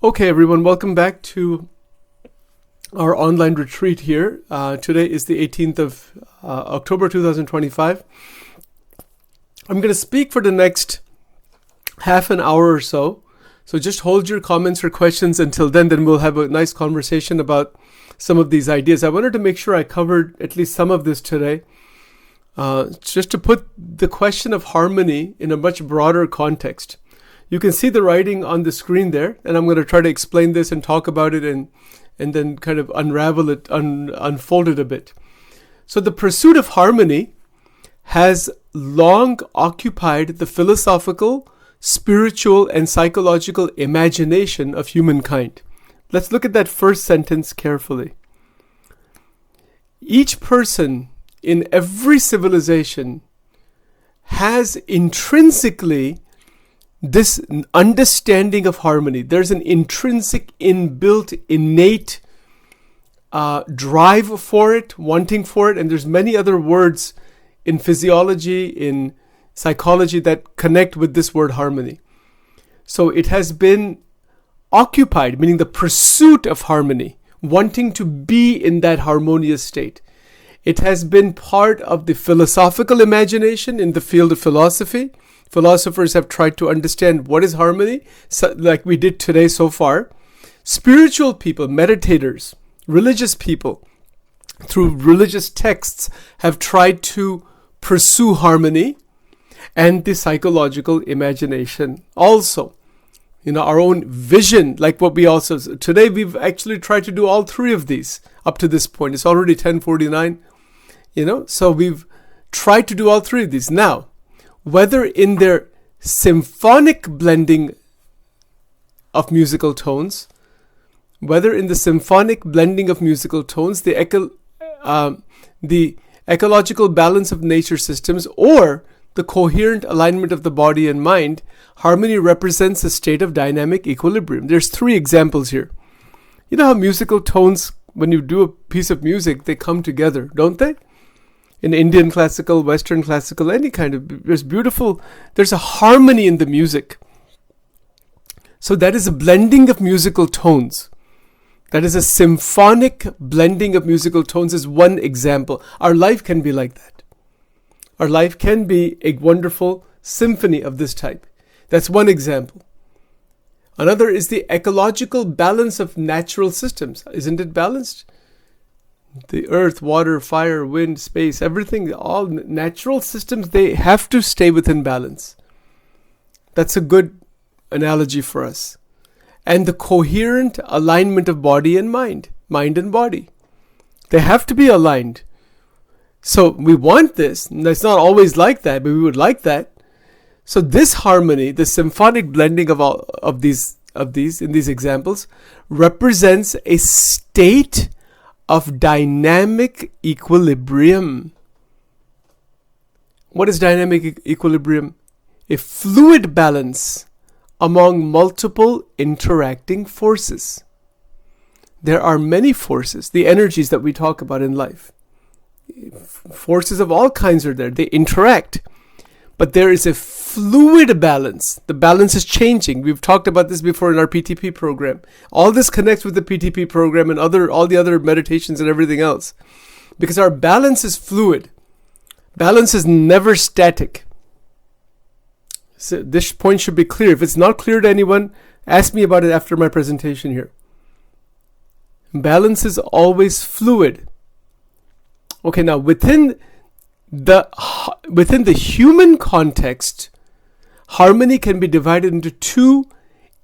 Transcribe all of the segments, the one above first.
Okay, everyone, welcome back to our online retreat here. Today is the 18th of October 2025. I'm going to speak for the next half an hour or so. So just hold your comments or questions until then we'll have a nice conversation about some of these ideas. I wanted to make sure I covered at least some of this today, just to put the question of harmony in a much broader context. You can see the writing on the screen there, and I'm going to try to explain this and talk about it and then kind of unravel it, unfold it a bit. So the pursuit of harmony has long occupied the philosophical, spiritual, and psychological imagination of humankind. Let's look at that first sentence carefully. Each person in every civilization has intrinsically this understanding of harmony. There's an intrinsic, inbuilt, innate drive for it, wanting for it, and there's many other words in physiology, in psychology that connect with this word harmony. So it has been occupied, meaning the pursuit of harmony, wanting to be in that harmonious state. It has been part of the philosophical imagination in the field of philosophy. Philosophers have tried to understand what is harmony, like we did today so far. Spiritual people, meditators, religious people, through religious texts, have tried to pursue harmony, and the psychological imagination also. Our own vision, like what we also, today we've actually tried to do all three of these up to this point. It's already 10:49, so we've tried to do all three of these. Now, whether in their symphonic blending of musical tones, the ecological balance of nature systems, or the coherent alignment of the body and mind, harmony represents a state of dynamic equilibrium. There's three examples here. You know how musical tones, when you do a piece of music, they come together, don't they? In Indian classical, Western classical, any kind of, there's a harmony in the music. So that is a blending of musical tones. That is a symphonic blending of musical tones is one example. Our life can be like that. Our life can be a wonderful symphony of this type. That's one example. Another is the ecological balance of natural systems. Isn't it balanced? The earth, water, fire, wind, space, everything, all natural systems, they have to stay within balance. That's a good analogy for us. And the coherent alignment of body and mind and body. They have to be aligned. So we want this. It's not always like that, but we would like that. So this harmony, the symphonic blending of these in these examples, represents a state of dynamic equilibrium. What is dynamic equilibrium? A fluid balance among multiple interacting forces. There are many forces, the energies that we talk about in life. Forces of all kinds are there. They interact. But there is a fluid balance. The balance is changing. We've talked about this before in our PTP program. All this connects with the PTP program and all the other meditations and everything else. Because our balance is fluid. Balance is never static. So this point should be clear. If it's not clear to anyone, ask me about it after my presentation here. Balance is always fluid. Okay, now within the human context, harmony can be divided into two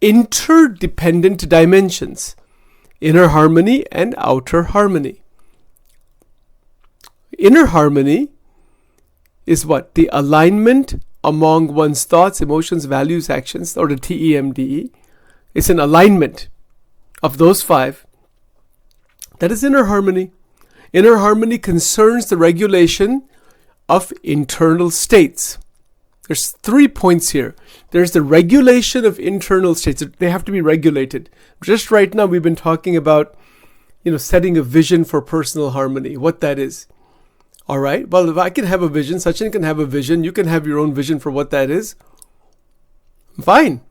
interdependent dimensions: inner harmony and outer harmony. Inner harmony is what? The alignment among one's thoughts, emotions, values, actions, or the TEMDE. It's an alignment of those five. That is inner harmony. Inner harmony concerns the regulation of internal states. There's 3 points here. There's the regulation of internal states. They have to be regulated. Just right now, we've been talking about, setting a vision for personal harmony, what that is. All right. Well, if I can have a vision, Sachin can have a vision, you can have your own vision for what that is. Fine.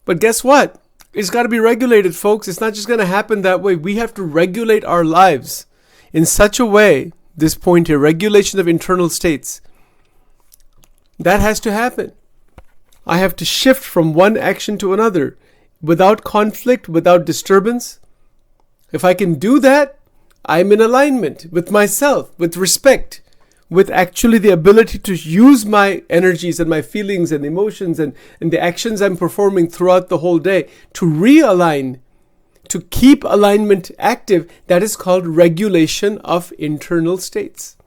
But guess what? It's got to be regulated, folks. It's not just going to happen that way. We have to regulate our lives in such a way, this point here, regulation of internal states, that has to happen. I have to shift from one action to another without conflict, without disturbance. If I can do that, I'm in alignment with myself, with respect, with actually the ability to use my energies and my feelings and emotions and the actions I'm performing throughout the whole day to realign, to keep alignment active. That is called regulation of internal states.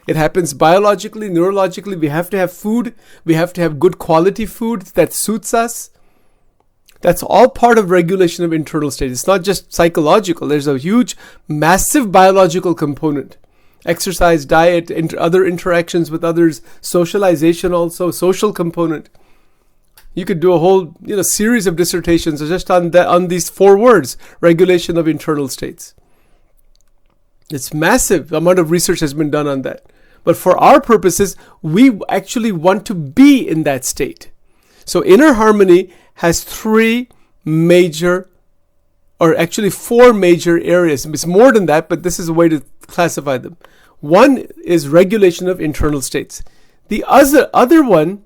It happens biologically, neurologically. We have to have food. We have to have good quality food that suits us. That's all part of regulation of internal states. It's not just psychological. There's a huge, massive biological component. Exercise, diet, other interactions with others, socialization also, social component. You could do a whole series of dissertations just on these 4 words, regulation of internal states. It's massive amount of research has been done on that. But for our purposes, we actually want to be in that state. So inner harmony has 3 major, or actually 4 major areas. It's more than that, but this is a way to classify them. One is regulation of internal states. The other one,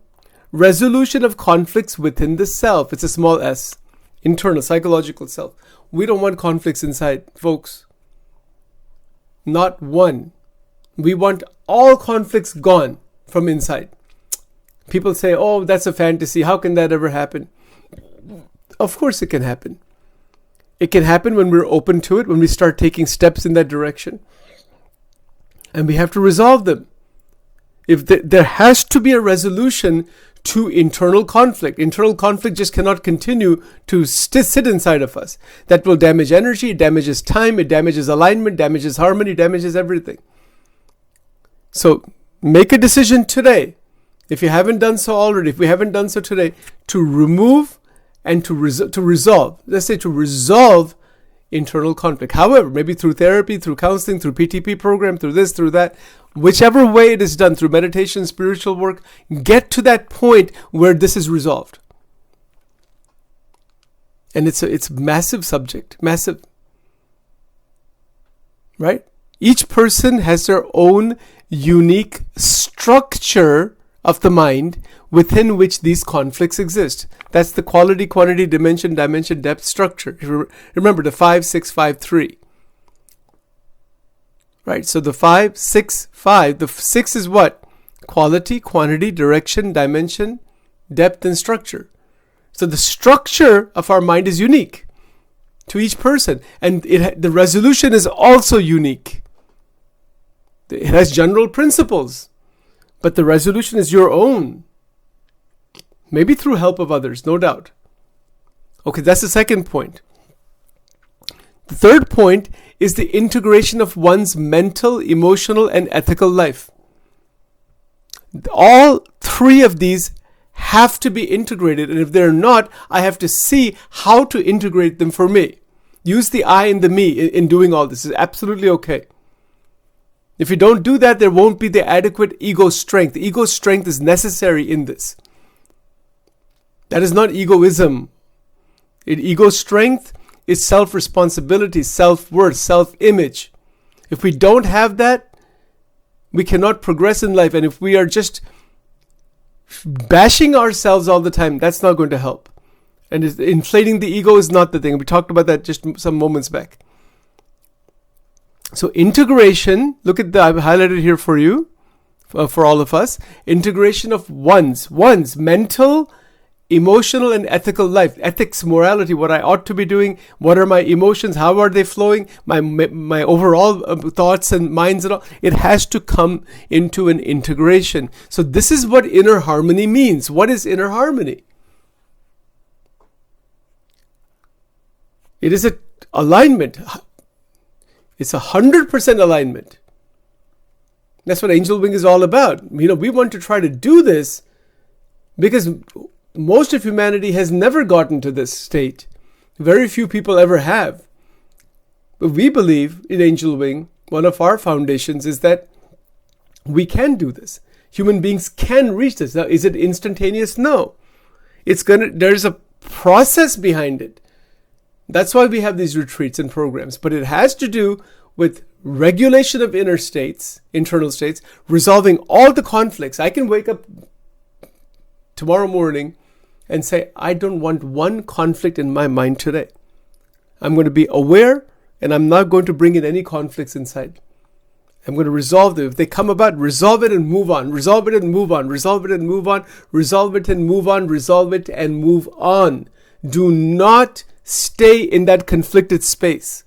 resolution of conflicts within the self. It's a small s, internal, psychological self. We don't want conflicts inside, folks. Not one. We want all conflicts gone from inside. People say, oh, that's a fantasy. How can that ever happen? Of course it can happen. It can happen when we're open to it, when we start taking steps in that direction. And we have to resolve them. If there has to be a resolution to internal conflict. Internal conflict just cannot continue to sit inside of us. That will damage energy, it damages time, it damages alignment, damages harmony, damages everything. So make a decision today, if you haven't done so already, if we haven't done so today, to remove and to resolve, let's say to resolve internal conflict. However, maybe through therapy, through counseling, through PTP program, through this, through that, whichever way it is done, through meditation, spiritual work, get to that point where this is resolved. And it's a massive subject, massive, right? Each person has their own unique structure of the mind within which these conflicts exist. That's the quality, quantity, dimension, depth structure. Remember the 5, 6, 5, 3. Right? So the 5, 6, 5. The 6 is what? Quality, quantity, direction, dimension, depth, and structure. So the structure of our mind is unique to each person. And the resolution is also unique. It has general principles. But the resolution is your own. Maybe through help of others, no doubt. Okay, that's the second point. The third point is the integration of one's mental, emotional, and ethical life. All 3 of these have to be integrated. And if they're not, I have to see how to integrate them for me. Use the I and the me in doing all this. It's absolutely okay. If you don't do that, there won't be the adequate ego strength. Ego strength is necessary in this. That is not egoism. Ego strength is self-responsibility, self-worth, self-image. If we don't have that, we cannot progress in life. And if we are just bashing ourselves all the time, that's not going to help. And inflating the ego is not the thing. We talked about that just some moments back. So integration, look at I've highlighted here for you, for all of us. Integration of one's mental, emotional, and ethical life. Ethics, morality, what I ought to be doing, what are my emotions, how are they flowing, my overall thoughts and minds and all. It has to come into an integration. So this is what inner harmony means. What is inner harmony? It is an alignment. It's 100% alignment. That's what Angel Wing is all about. We want to try to do this because most of humanity has never gotten to this state. Very few people ever have. But we believe in Angel Wing, one of our foundations is that we can do this. Human beings can reach this. Now, is it instantaneous? No. There's a process behind it. That's why we have these retreats and programs. But it has to do with regulation of inner states, internal states, resolving all the conflicts. I can wake up tomorrow morning and say, I don't want one conflict in my mind today. I'm going to be aware, and I'm not going to bring in any conflicts inside. I'm going to resolve them. If they come about, resolve it and move on. Resolve it and move on. Resolve it and move on. Resolve it and move on. Resolve it and move on. Do not stay in that conflicted space.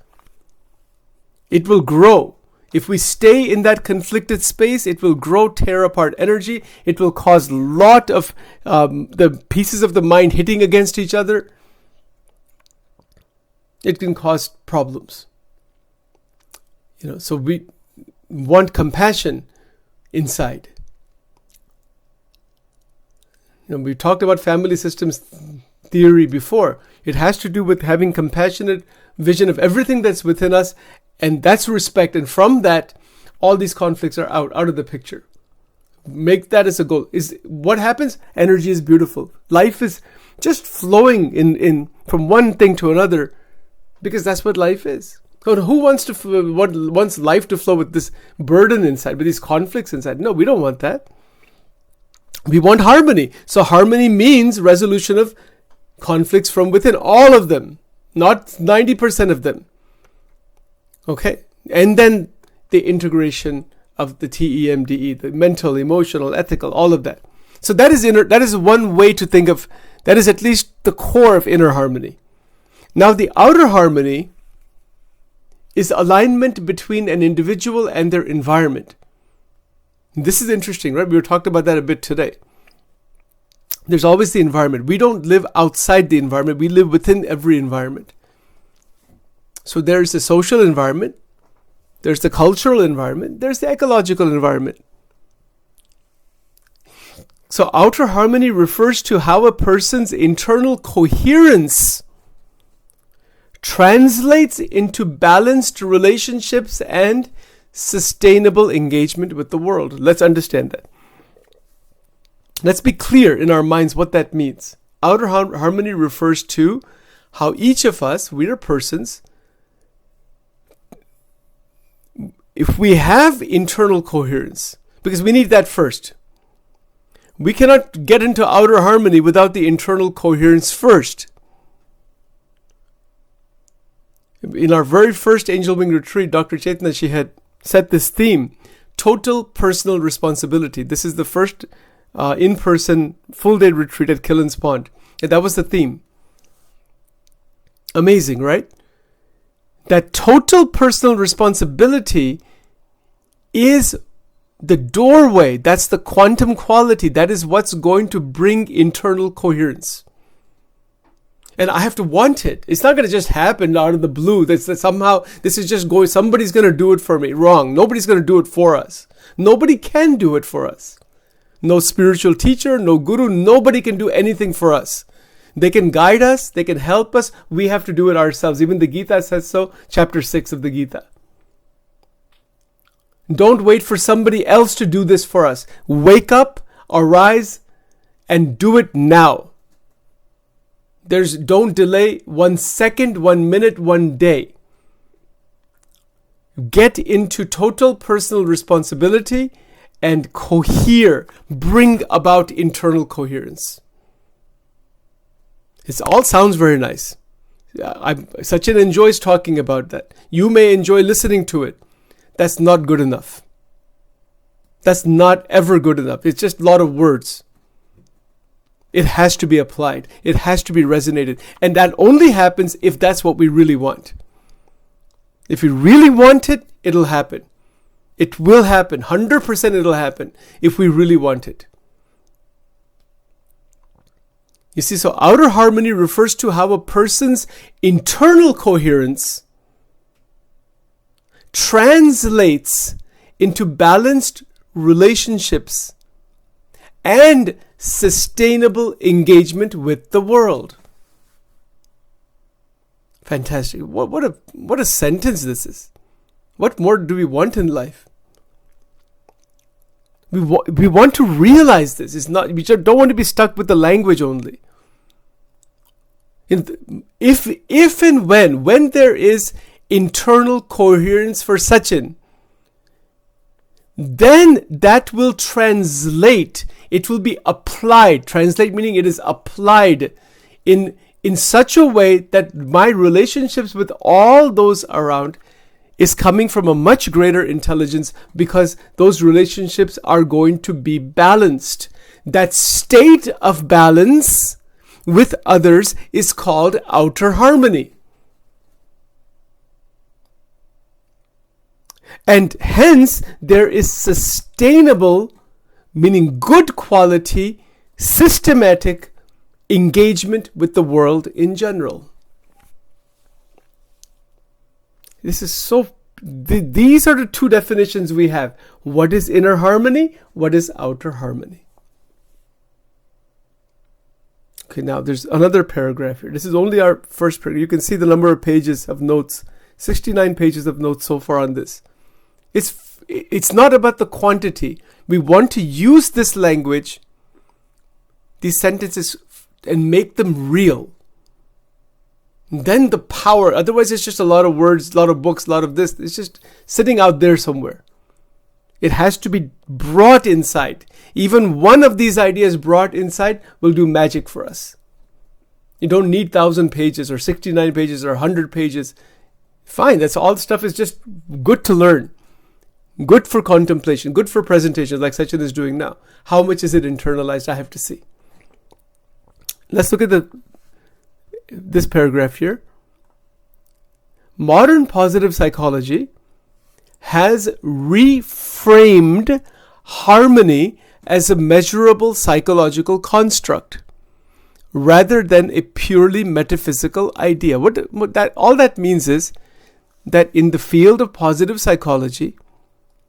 It will grow. If we stay in that conflicted space, it will grow, tear apart energy. It will cause a lot of the pieces of the mind hitting against each other. It can cause problems. So we want compassion inside. We talked about family systems theory before. It has to do with having compassionate vision of everything that's within us, and that's respect. And from that, all these conflicts are out of the picture. Make that as a goal. Is what happens? Energy is beautiful. Life is just flowing in from one thing to another, because that's what life is. So who wants life to flow with this burden inside, with these conflicts inside? No, we don't want that. We want harmony. So harmony means resolution of conflicts from within, all of them, not 90% of them. Okay? And then the integration of the TEMDE, the mental, emotional, ethical, all of that. So that is one way to think of, that is at least the core of inner harmony. Now the outer harmony is alignment between an individual and their environment. This is interesting, right? We were talking about that a bit today. There's always the environment. We don't live outside the environment. We live within every environment. So there's the social environment, there's the cultural environment, there's the ecological environment. So outer harmony refers to how a person's internal coherence translates into balanced relationships and sustainable engagement with the world. Let's understand that. Let's be clear in our minds what that means. Outer harmony refers to how each of us, we are persons, if we have internal coherence, because we need that first. We cannot get into outer harmony without the internal coherence first. In our very first Angel Wing retreat, Dr. Chaitanya, she had set this theme, total personal responsibility. This is the first in-person full-day retreat at Killen's Pond. And that was the theme. Amazing, right? That total personal responsibility is the doorway. That's the quantum quality. That is what's going to bring internal coherence. And I have to want it. It's not going to just happen out of the blue. That somehow this is just going, somebody's going to do it for me. Wrong. Nobody's going to do it for us. Nobody can do it for us. No spiritual teacher, no guru, nobody can do anything for us. They can guide us, they can help us. We have to do it ourselves. Even the Gita says so, chapter 6 of the Gita. Don't wait for somebody else to do this for us. Wake up, arise, and do it now. Don't delay 1 second, 1 minute, 1 day. Get into total personal responsibility and cohere. Bring about internal coherence. It all sounds very nice. Sachin enjoys talking about that. You may enjoy listening to it. That's not good enough. That's not ever good enough. It's just a lot of words. It has to be applied. It has to be resonated. And that only happens if that's what we really want. If we really want it, it'll happen. It will happen. 100% it'll happen if we really want it. You see, so outer harmony refers to how a person's internal coherence translates into balanced relationships and sustainable engagement with the world. Fantastic. What a sentence this is. What more do we want in life? We want to realize this. We just don't want to be stuck with the language only. If and when there is internal coherence for Sachin, then that will translate. It will be applied. Translate meaning it is applied in such a way that my relationships with all those around is coming from a much greater intelligence, because those relationships are going to be balanced. That state of balance with others is called outer harmony. And hence, there is sustainable, meaning good quality, systematic engagement with the world in general. These are the two definitions we have. What is inner harmony? What is outer harmony? Okay, now there's another paragraph here. This is only our first paragraph. You can see the number of pages of notes. 69 pages of notes so far on this. It's not about the quantity. We want to use this language, these sentences, and make them real. And then the power. Otherwise, it's just a lot of words, a lot of books, a lot of this. It's just sitting out there somewhere. It has to be brought inside. Even one of these ideas brought inside will do magic for us. You don't need 1,000 pages or 69 pages or 100 pages. Fine, that's all stuff is just good to learn. Good for contemplation, good for presentations like Sachin is doing now. How much is it internalized? I have to see. Let's look at this paragraph here. Modern positive psychology has reframed harmony as a measurable psychological construct rather than a purely metaphysical idea. All that means is that in the field of positive psychology,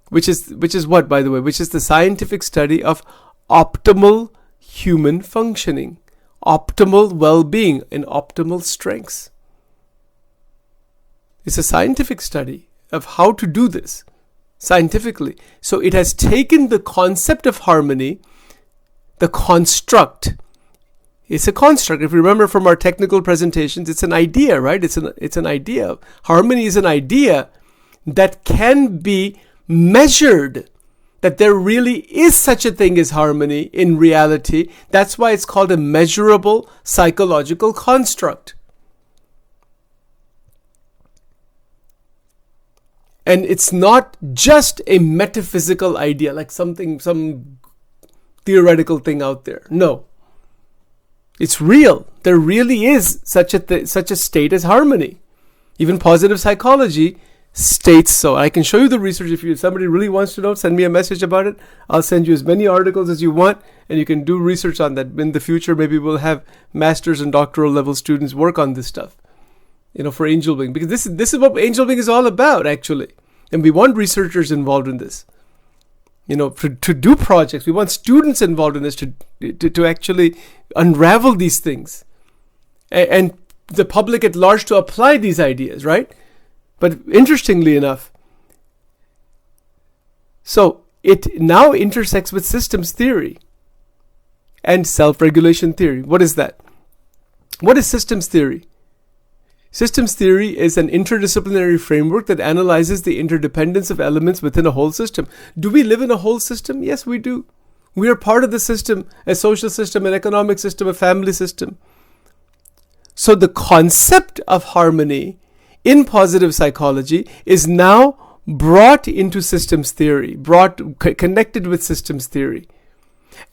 which is what, by the way, which is the scientific study of optimal human functioning, optimal well-being, and optimal strengths. It's a scientific study of how to do this scientifically. So it has taken the concept of harmony, the construct. It's a construct. If you remember from our technical presentations, it's an idea, right? It's an idea. Harmony is an idea that can be measured, that there really is such a thing as harmony in reality. That's why it's called a measurable psychological construct. And it's not just a metaphysical idea, like some theoretical thing out there. No. It's real. There really is such a state as harmony. Even positive psychology states so. I can show you the research if somebody really wants to know. Send me a message about it. I'll send you as many articles as you want, and you can do research on that. In the future, maybe we'll have master's and doctoral level students work on this stuff, for angel wing, because this is what angel wing is all about, actually. And we want researchers involved in this, to do projects. We want students involved in this to actually unravel these things, and the public at large to apply these ideas, right? But interestingly enough, so it now intersects with systems theory and self-regulation theory. What is that? What is systems theory? Systems theory is an interdisciplinary framework that analyzes the interdependence of elements within a whole system. Do we live in a whole system? Yes, we do. We are part of the system, a social system, an economic system, a family system. So the concept of harmony in positive psychology is now brought into systems theory, connected with systems theory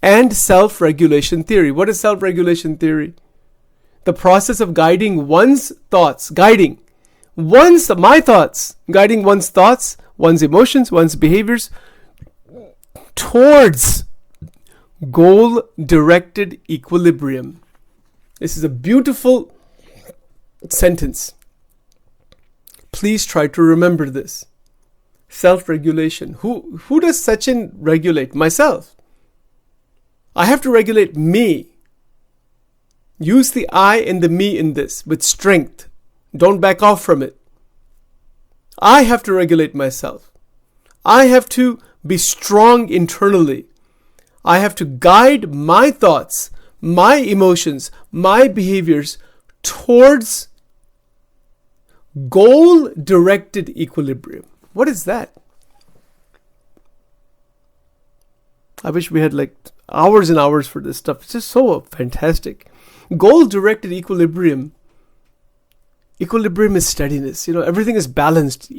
and self-regulation theory. What is self-regulation theory? The process of guiding one's thoughts, guiding one's thoughts, one's emotions, one's behaviors towards goal-directed equilibrium. This is a beautiful sentence. Please try to remember this. Self-regulation. Who does Sachin regulate? Myself. I have to regulate me. Use the I and the me in this with strength. Don't back off from it. I have to regulate myself. I have to be strong internally. I have to guide my thoughts, my emotions, my behaviors towards goal-directed equilibrium. What is that? I wish we had like hours and hours for this stuff. It's just so fantastic. Goal-directed equilibrium. Equilibrium is steadiness. Everything is balanced,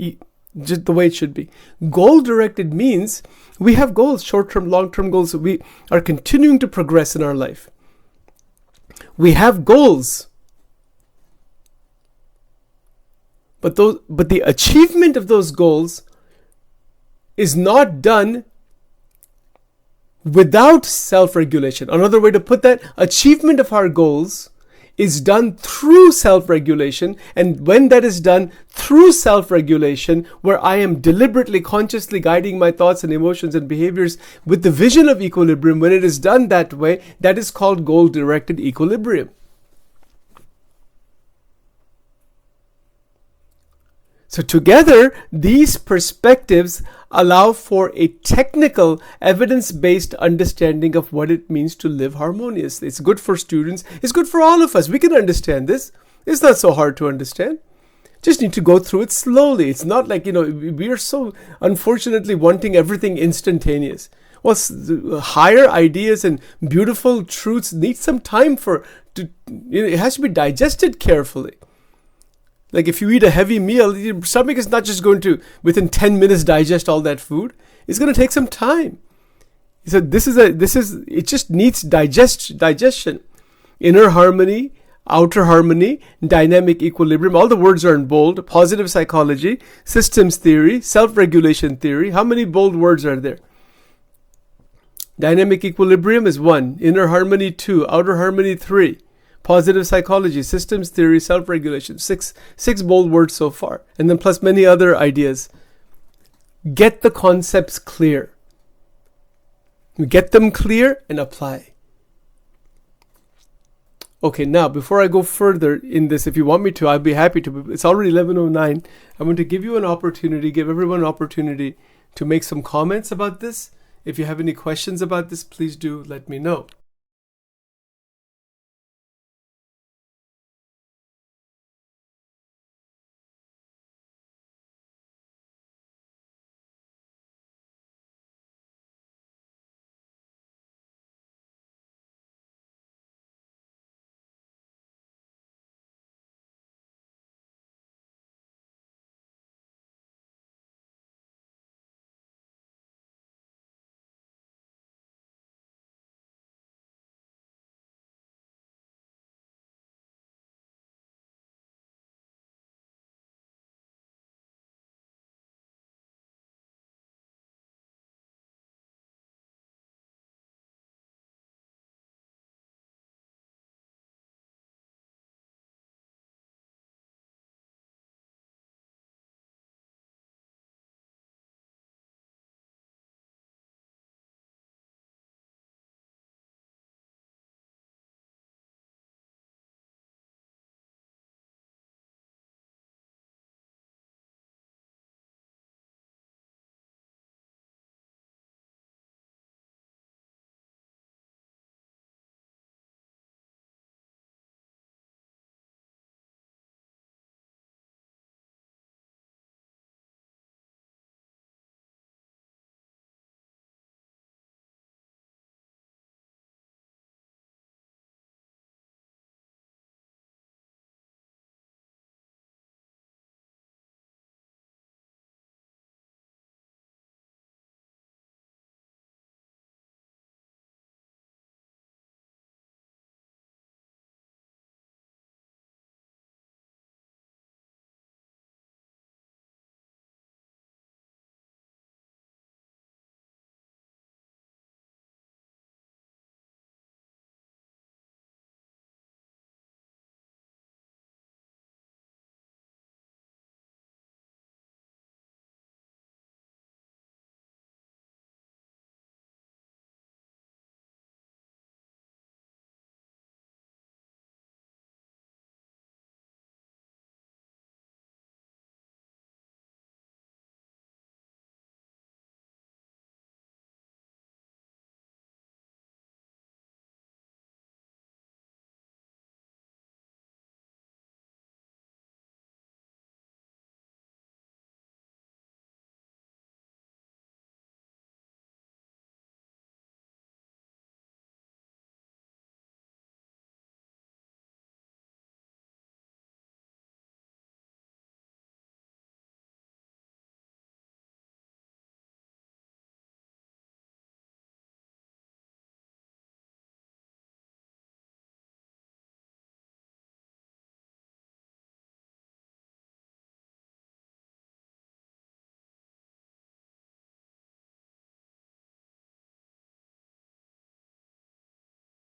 just the way it should be. Goal-directed means we have goals, short-term, long-term goals. We are continuing to progress in our life. We have goals. But the achievement of those goals is not done without self-regulation. Another way to put that, achievement of our goals is done through self-regulation. And when that is done through self-regulation, where I am deliberately, consciously guiding my thoughts and emotions and behaviors with the vision of equilibrium, when it is done that way, that is called goal-directed equilibrium. So together, these perspectives allow for a technical, evidence-based understanding of what it means to live harmoniously. It's good for students. It's good for all of us. We can understand this. It's not so hard to understand. Just need to go through it slowly. It's not like, we are so unfortunately wanting everything instantaneous. Well, higher ideas and beautiful truths need some time it has to be digested carefully. Like if you eat a heavy meal, your stomach is not just going to, within 10 minutes, digest all that food. It's going to take some time. So it just needs digestion. Inner harmony, outer harmony, dynamic equilibrium. All the words are in bold. Positive psychology, systems theory, self-regulation theory. How many bold words are there? Dynamic equilibrium is 1. Inner harmony 2. Outer harmony 3. Positive psychology, systems theory, self-regulation. Six bold words so far. And then plus many other ideas. Get the concepts clear. Get them clear and apply. Okay, now before I go further in this, if you want me to, I'd be happy to. It's already 11:09. I want to give everyone an opportunity to make some comments about this. If you have any questions about this, please do let me know.